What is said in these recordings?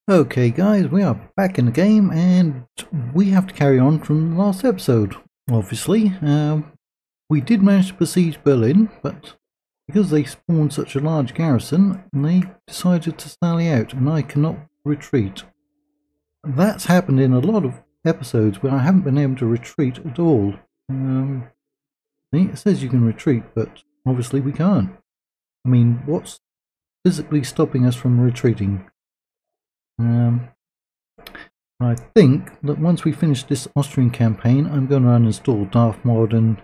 Okay guys, we are back in the game and we have to carry on from the last episode, obviously. We did manage to besiege Berlin, but because they spawned such a large garrison, they decided to sally out and I cannot retreat. That's happened in a lot of episodes where I haven't been able to retreat at all. It says you can retreat, but obviously we can't. I mean, what's physically stopping us from retreating? I think that once we finish this Austrian campaign, I'm going to uninstall Darthmod and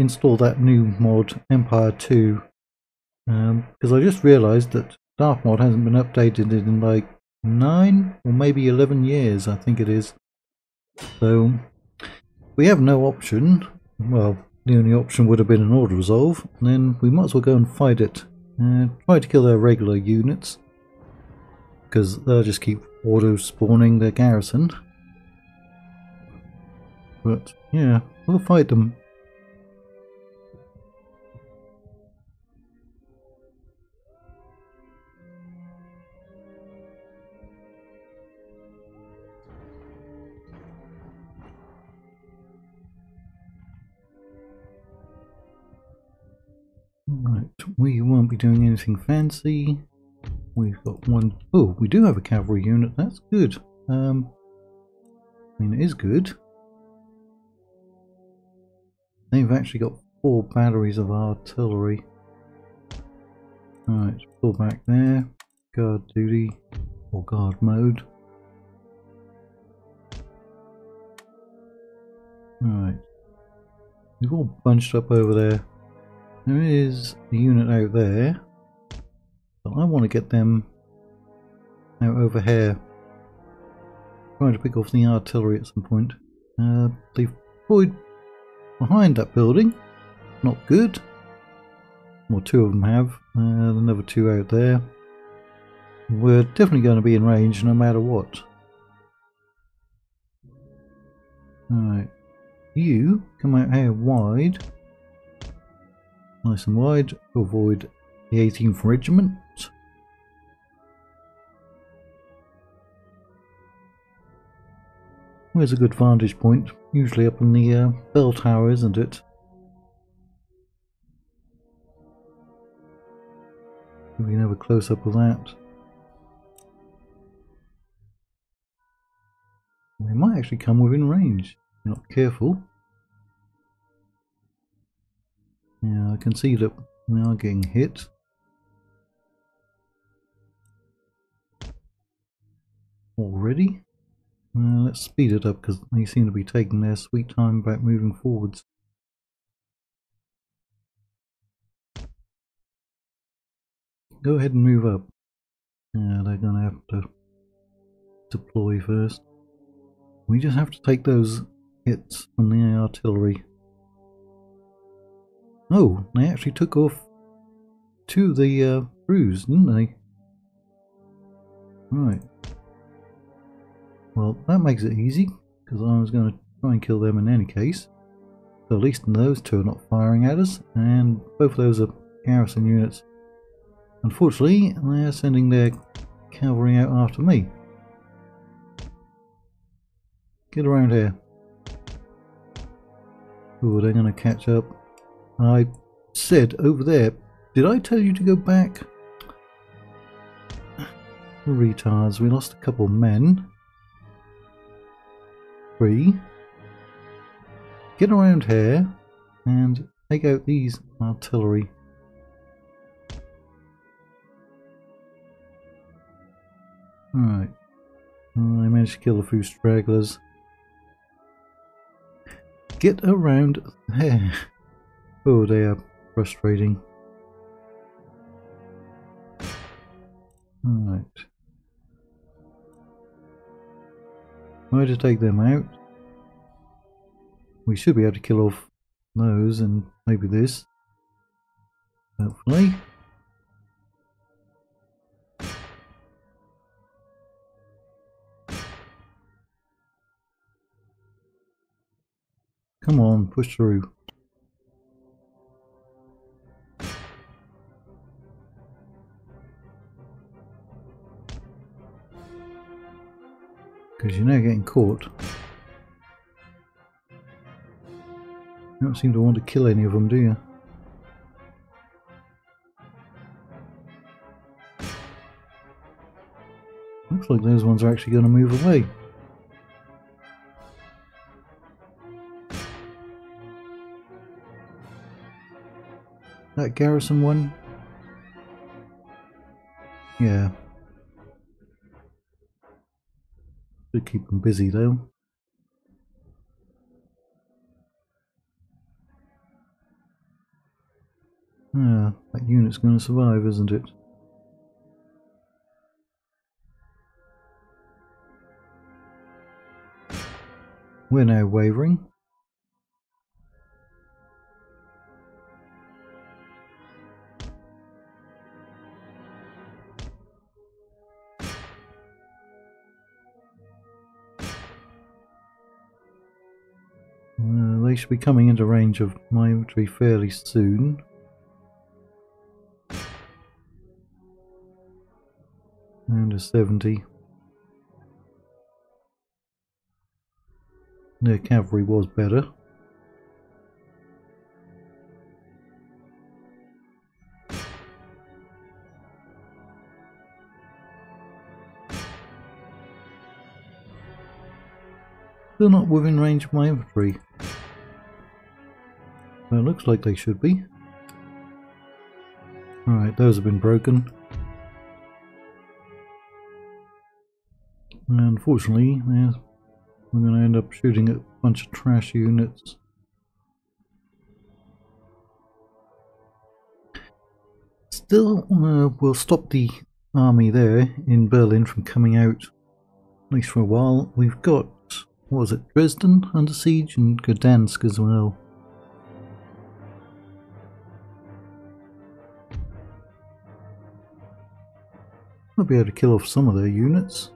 install that new mod, Empire 2. Because I just realised that Darthmod hasn't been updated in like 9 or maybe 11 years, I think it is. So we have no option. Well, the only option would have been an auto resolve, and then we might as well go and fight it. Try to kill their regular units, because they'll just keep auto spawning their garrison. But yeah, we'll fight them. Right, we won't be doing anything fancy. We've got one. Oh, we do have a cavalry unit. That's good. I mean, it is good. They've actually got 4 batteries of artillery. Alright, pull back there. Guard duty or guard mode. Alright. We've all bunched up over there. There is a unit out there. But I want to get them out over here. Trying to pick off the artillery at some point. They've deployed behind that building. Not good. Well, 2 of them have. Another 2 out there. We're definitely going to be in range no matter what. Alright. You come out here wide. Nice and wide to avoid the 18th Regiment. Where's a good vantage point? Usually up in the bell tower, isn't it? We can have a close up of that. They might actually come within range if you're not careful. Yeah, I can see that we are getting hit. Already? Let's speed it up because they seem to be taking their sweet time about moving forwards. Go ahead and move up. Yeah, they're going to have to deploy first. We just have to take those hits from the artillery. Oh, they actually took off 2 of the crews, didn't they? Right. Well, that makes it easy, because I was going to try and kill them in any case. So at least those 2 are not firing at us, and both of those are garrison units. Unfortunately, they're sending their cavalry out after me. Get around here. Oh, they're going to catch up. I said over there, did I tell you to go back? Retards, we lost a couple of men. 3. Get around here and take out these artillery. Alright. I managed to kill a few stragglers. Get around there. Oh, they are frustrating. Alright. Try to take them out. We should be able to kill off those and maybe this. Hopefully. Come on, push through. because you're now getting caught. You don't seem to want to kill any of them, do you? Looks like those ones are actually going to move away. That garrison one? Yeah. Should keep them busy though. Ah, that unit's going to survive, isn't it? We're now wavering. They should be coming into range of my infantry fairly soon. Down to 70. Their cavalry was better. Still not within range of my infantry. Well, it looks like they should be. Alright, those have been broken. And unfortunately, we're going to end up shooting at a bunch of trash units. Still, we'll stop the army there in Berlin from coming out, at least for a while. We've got, what was it, Dresden under siege and Gdansk as well. I'll be able to kill off some of their units.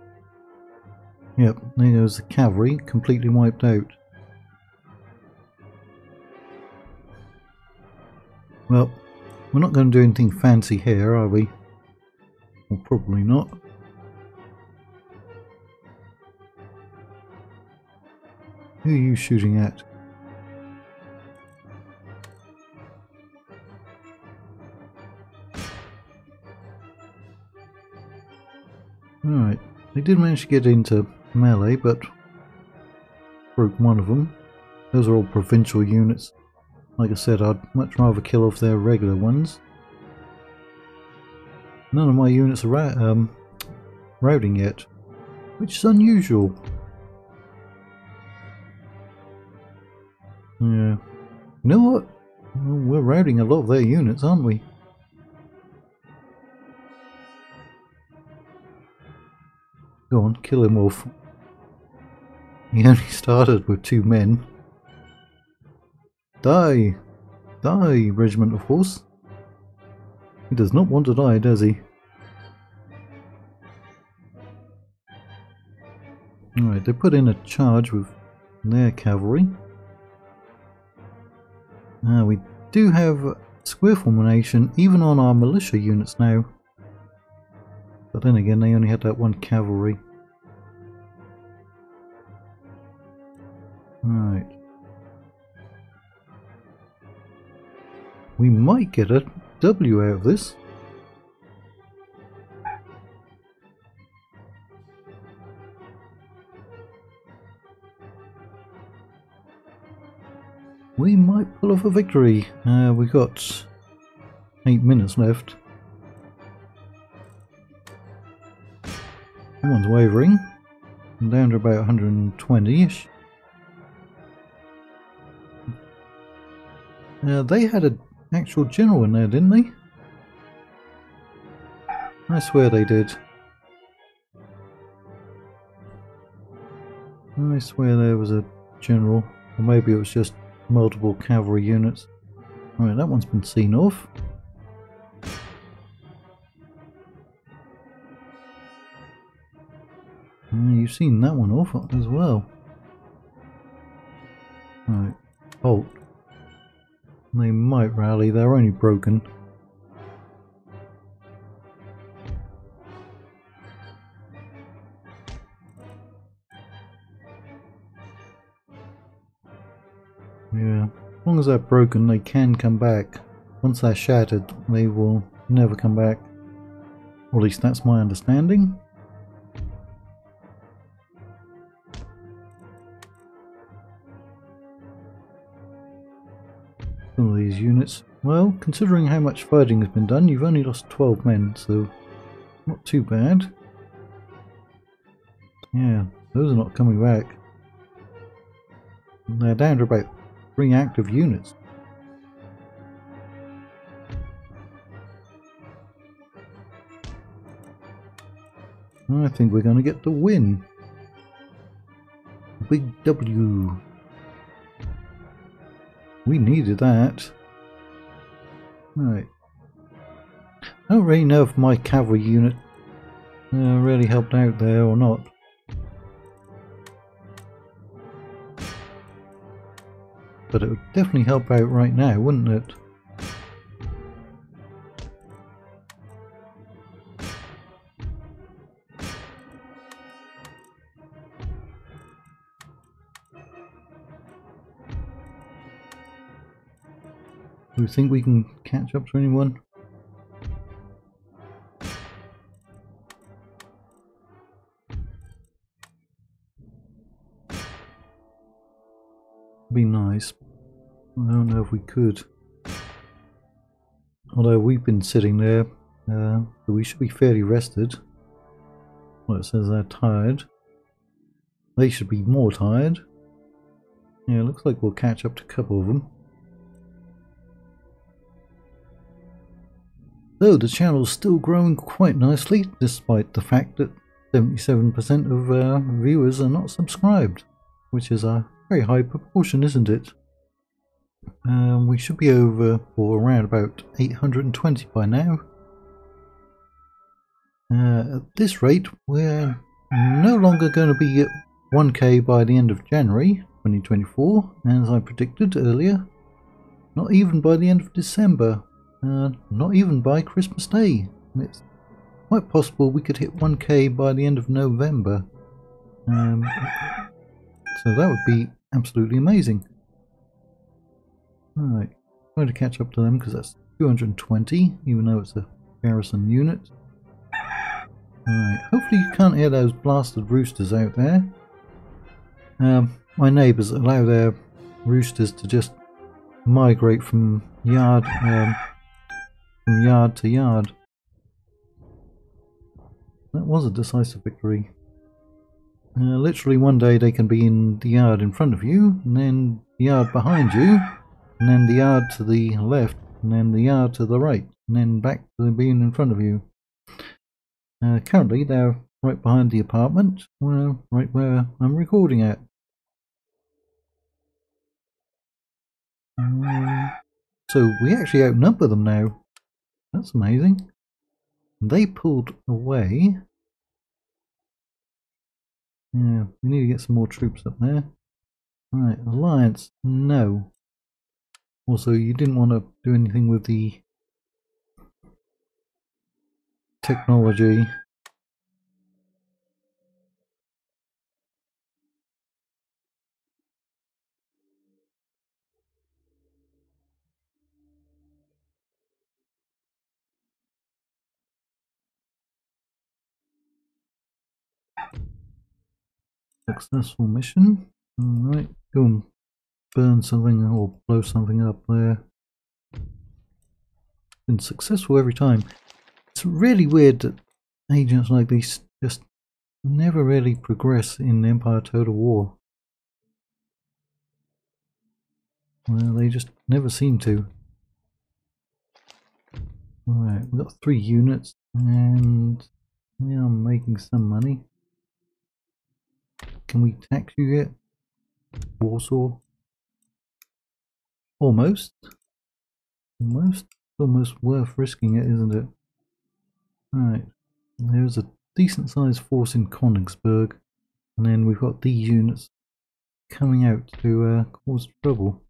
Yep, there goes the cavalry, completely wiped out. Well, we're not going to do anything fancy here, are we? Well, probably not. Who are you shooting at? Alright, they did manage to get into melee, but broke one of them. Those are all provincial units. Like I said, I'd much rather kill off their regular ones. None of my units are routing yet, which is unusual. Yeah. You know what? Well, we're routing a lot of their units, aren't we? Go on, kill him off. He only started with 2 men. Die! Die, regiment of horse! He does not want to die, does he? Alright, they put in a charge with their cavalry. We do have square formation even on our militia units now. But then again, they only had that 1 cavalry. Right. We might get a W out of this. We might pull off a victory. We've got 8 minutes left. Someone's wavering. I'm down to about 120-ish. They had an actual general in there, didn't they? I swear they did. I swear there was a general. Or maybe it was just multiple cavalry units. Alright, that one's been seen off. You've seen that one off as well. Alright, halt. They might rally, they're only broken. Yeah, as long as they're broken, they can come back. Once they're shattered, they will never come back. Or at least that's my understanding. Some of these units. Well, considering how much fighting has been done, you've only lost 12 men, so not too bad. Yeah, those are not coming back. They're down to about 3 active units. I think we're going to get the win. Big W. We needed that. Right. I don't really know if my cavalry unit really helped out there or not. But it would definitely help out right now, wouldn't it? Do you think we can catch up to anyone? Be nice. I don't know if we could. Although we've been sitting there, so we should be fairly rested. Well, it says they're tired. They should be more tired. Yeah, looks like we'll catch up to a couple of them. Though the channel's still growing quite nicely, despite the fact that 77% of viewers are not subscribed, which is a very high proportion, isn't it? We should be over or around about 820 by now. At this rate, we're no longer going to be at 1k by the end of January 2024, as I predicted earlier. Not even by the end of December. Not even by Christmas Day. It's quite possible we could hit 1k by the end of November. So that would be absolutely amazing. Alright, trying to catch up to them because that's 220, even though it's a garrison unit. Alright, hopefully you can't hear those blasted roosters out there. My neighbours allow their roosters to just migrate from yard to yard. That was a decisive victory. Literally one day they can be in the yard in front of you, and then the yard behind you, and then the yard to the left, and then the yard to the right, and then back to being in front of you. Currently they're right behind the apartment, right where I'm recording at. So we actually outnumber them now. That's amazing. They pulled away. Yeah, we need to get some more troops up there. Right, alliance, no. Also, you didn't want to do anything with the technology. Successful mission. Alright, go and burn something or blow something up there. Been successful every time. It's really weird that agents like these just never really progress in Empire Total War. Well, they just never seem to. Alright, we've got 3 units and yeah, I'm making some money. Can we tax you yet? Warsaw? Almost. Almost worth risking it, isn't it? Right. There's a decent sized force in Königsberg, and then we've got these units coming out to cause trouble.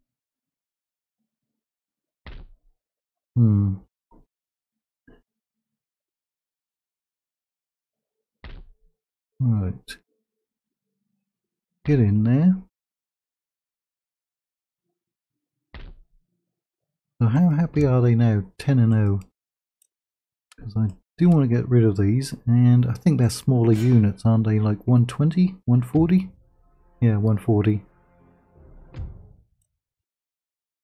Right. Get in there. So how happy are they now? 10 and 0. Because I do want to get rid of these, and I think they're smaller units, aren't they? Like 120? 140? Yeah, 140.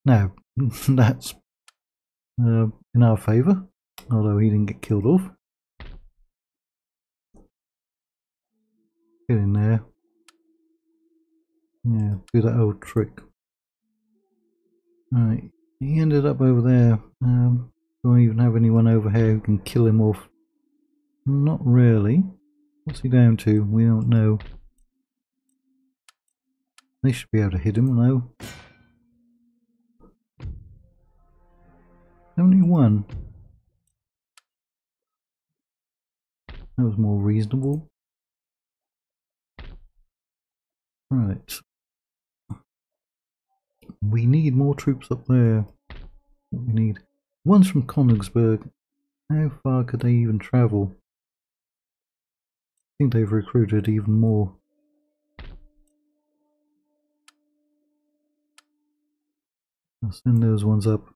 Now, that's in our favour, although he didn't get killed off. Get in there. Yeah, do that old trick. Right, he ended up over there. Don't even have anyone over here who can kill him off. Not really. What's he down to? We don't know. They should be able to hit him though. 71. That was more reasonable. Right. We need more troops up there. What we need. One's from Königsberg. How far could they even travel? I think they've recruited even more. I'll send those ones up.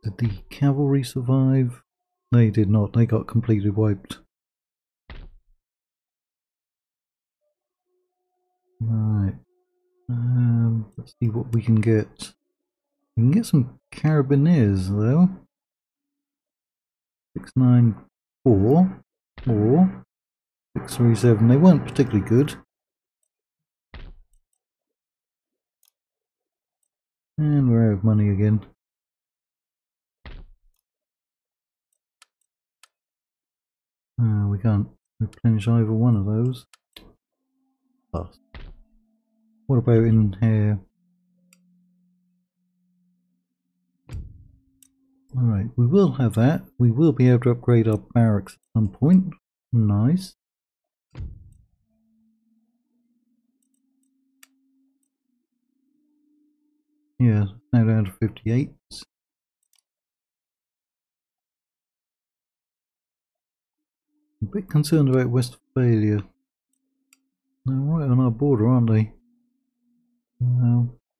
Did the cavalry survive? They did not. They got completely wiped. Right. Let's see what we can get. We can get some carabiniers though. 694 or 637. They weren't particularly good. And we're out of money again. We can't replenish either one of those. Plus. What about in here? Alright, we will have that. We will be able to upgrade our barracks at some point. Nice. Yeah, now down to 58. A bit concerned about Westphalia. They're right on our border, aren't they?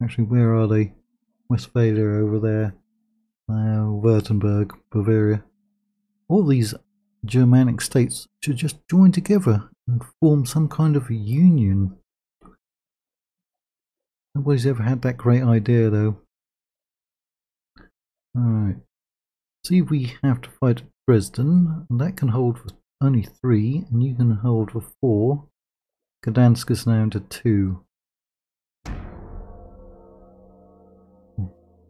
Actually, where are they? Westphalia over there. Württemberg, Bavaria. All these Germanic states should just join together and form some kind of union. Nobody's ever had that great idea though. Alright. See, we have to fight at Dresden, and that can hold for only 3, and you can hold for 4. Gdansk is down to 2.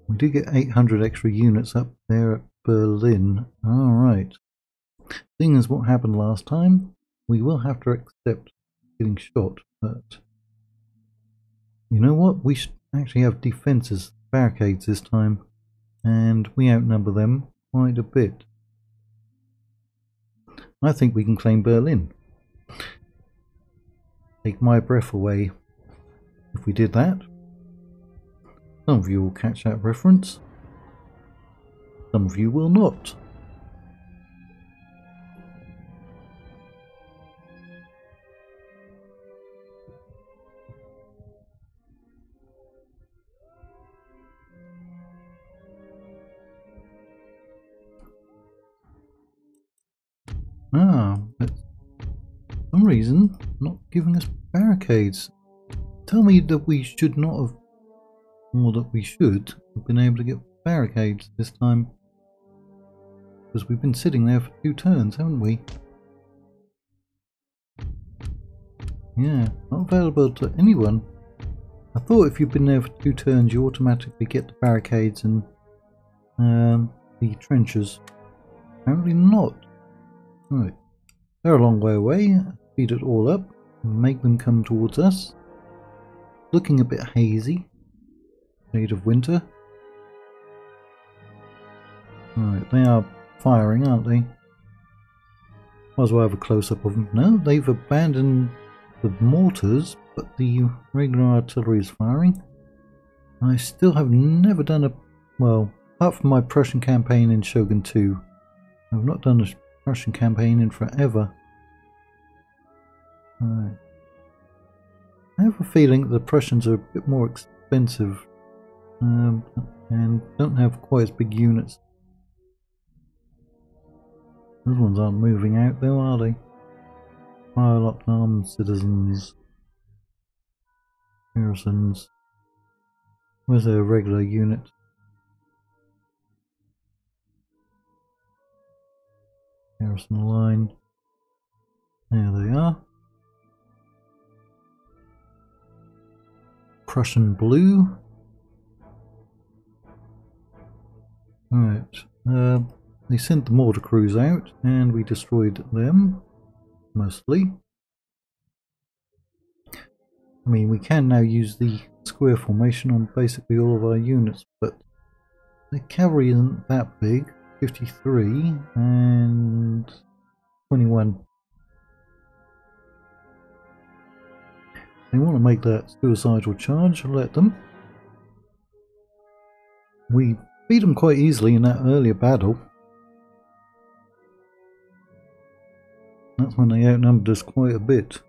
We do get 800 extra units up there at Berlin. Alright. Seeing as what happened last time, we will have to accept getting shot, but you know what? We should actually have defences, barricades this time, and we outnumber them quite a bit. I think we can claim Berlin. Take my breath away. If we did that, some of you will catch that reference, some of you will not. But for some reason, not giving us barricades. Tell me that we should not have, or that we should have been able to get barricades this time. Because we've been sitting there for 2 turns, haven't we? Yeah, not available to anyone. I thought if you've been there for 2 turns, you automatically get the barricades and the trenches. Apparently not. Right. They're a long way away. Speed it all up. Make them come towards us. Looking a bit hazy. Shade of winter. Right, they are firing, aren't they? Might as well have a close-up of them. No, they've abandoned the mortars, but the regular artillery is firing. I still have never done a... well, apart from my Prussian campaign in Shogun 2, I've not done a Prussian campaign in forever. Right. I have a feeling that the Prussians are a bit more expensive and don't have quite as big units. Those ones aren't moving out though, are they? Fire-locked armed citizens. Garrisons. Where's their regular unit? Garrison line. There they are. Prussian blue. Alright. They sent the mortar crews out and we destroyed them. Mostly. I mean, we can now use the square formation on basically all of our units, but the cavalry isn't that big. 53 and 21. They want to make that suicidal charge, let them. We beat them quite easily in that earlier battle. That's when they outnumbered us quite a bit.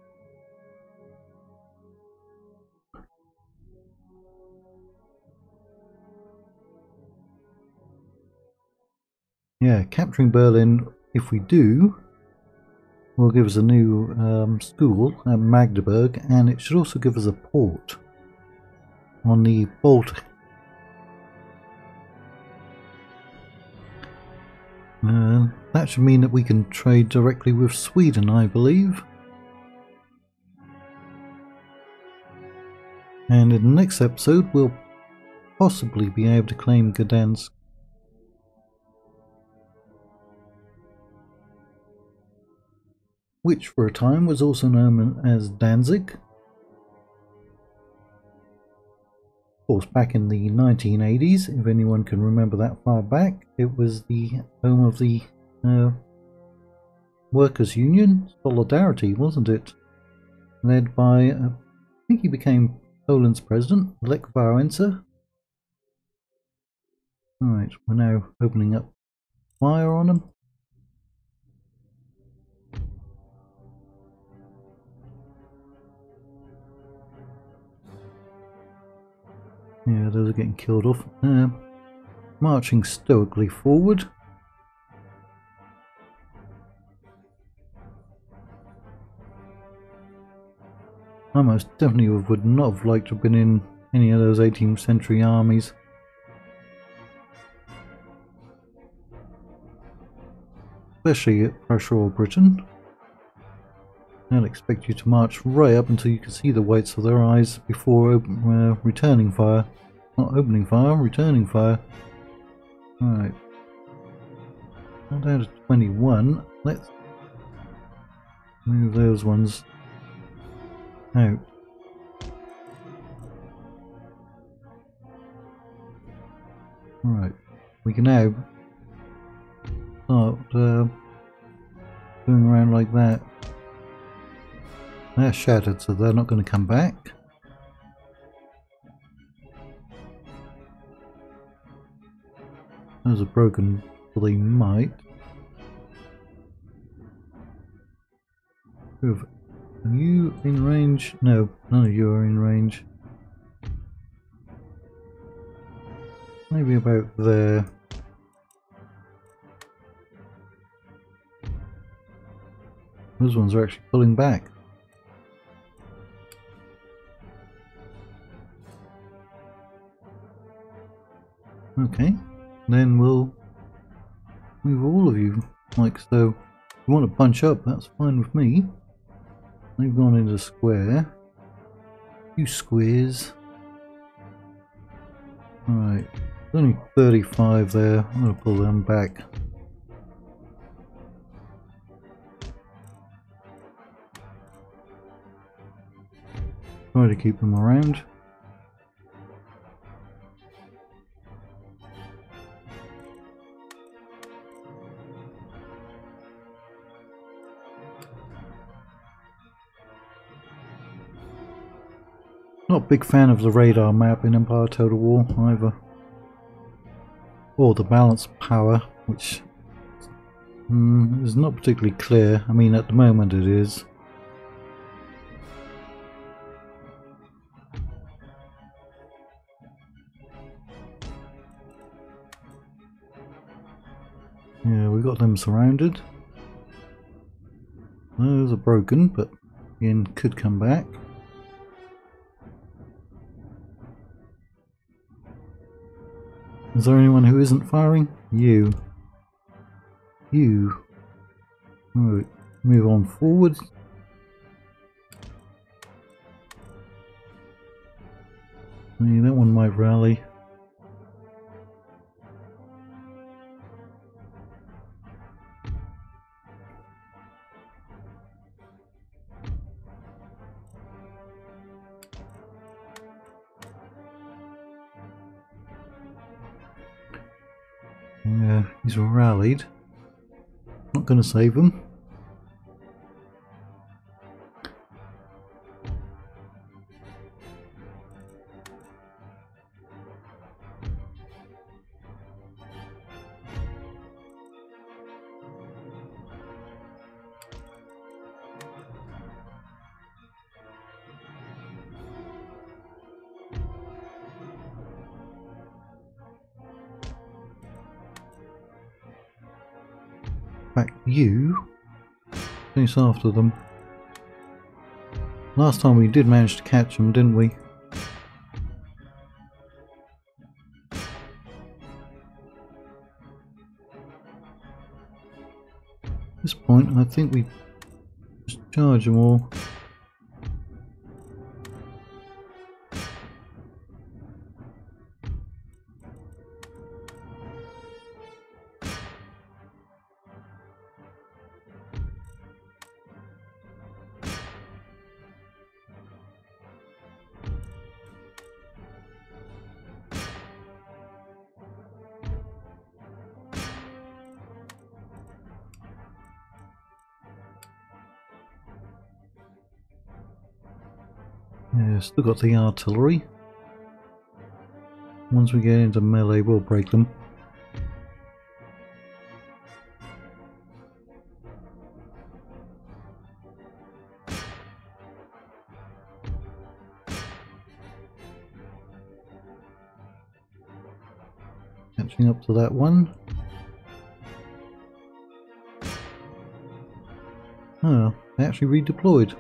Yeah, capturing Berlin, if we do, will give us a new school at Magdeburg, and it should also give us a port on the Baltic. That should mean that we can trade directly with Sweden, I believe. And in the next episode, we'll possibly be able to claim Gdansk. Which for a time was also known as Danzig. Of course, back in the 1980s, if anyone can remember that far back, it was the home of the Workers' Union, Solidarity, wasn't it? Led by, I think he became Poland's president, Lech Wałęsa. Alright, we're now opening up fire on them. Yeah, those are getting killed off. Marching stoically forward. I most definitely would not have liked to have been in any of those 18th century armies. Especially at Prussia or Britain. They'll expect you to march right up until you can see the whites of their eyes before returning fire. Not opening fire, returning fire. Alright. Now down to 21. Let's move those ones out. Alright. We can now start going around like that. They're shattered, so they're not going to come back. Those are broken, but they might. Are you in range? No, none of you are in range. Maybe about there. Those ones are actually pulling back. Okay, then we'll move all of you like so. If you want to bunch up, that's fine with me. They've gone into square. You squares. Alright, there's only 35 there. I'm going to pull them back. Try to keep them around. Not a big fan of the radar map in Empire Total War either. Or the balance power, which is not particularly clear. I mean, at the moment it is. Yeah, we've got them surrounded. Those are broken, but again, could come back. Is there anyone who isn't firing? You. You. Right, move on forward. Yeah, that one might rally. Yeah, he's rallied. Not going to save him. Back you. Chase after them. Last time we did manage to catch them, didn't we? At this point, I think we just charge them all. Yeah, still got the artillery. Once we get into melee, we'll break them. Catching up to that one. Oh, they actually redeployed.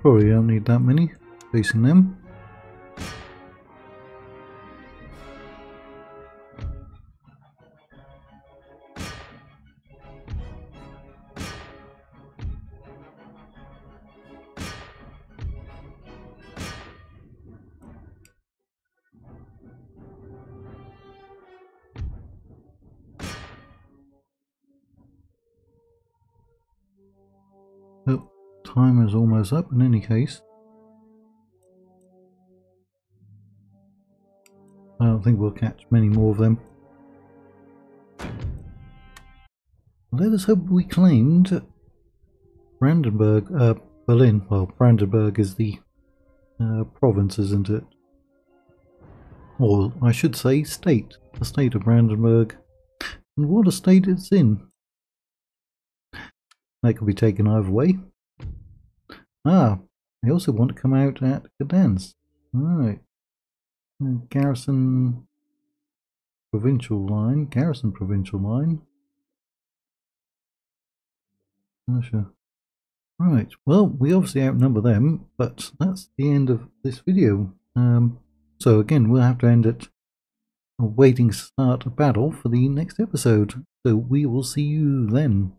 Probably don't need that many facing them. Oh, time is almost up in any case. I don't think we'll catch many more of them. Let us hope we claimed Brandenburg, Berlin. Well, Brandenburg is the province, isn't it? Or I should say state. The state of Brandenburg. And what a state it's in. That could be taken either way. Ah, they also want to come out at Gdansk. Alright. Garrison provincial line. Garrison provincial line. Not sure. Right, well, we obviously outnumber them, but that's the end of this video. So again, we'll have to end it waiting to start a battle for the next episode. So we will see you then.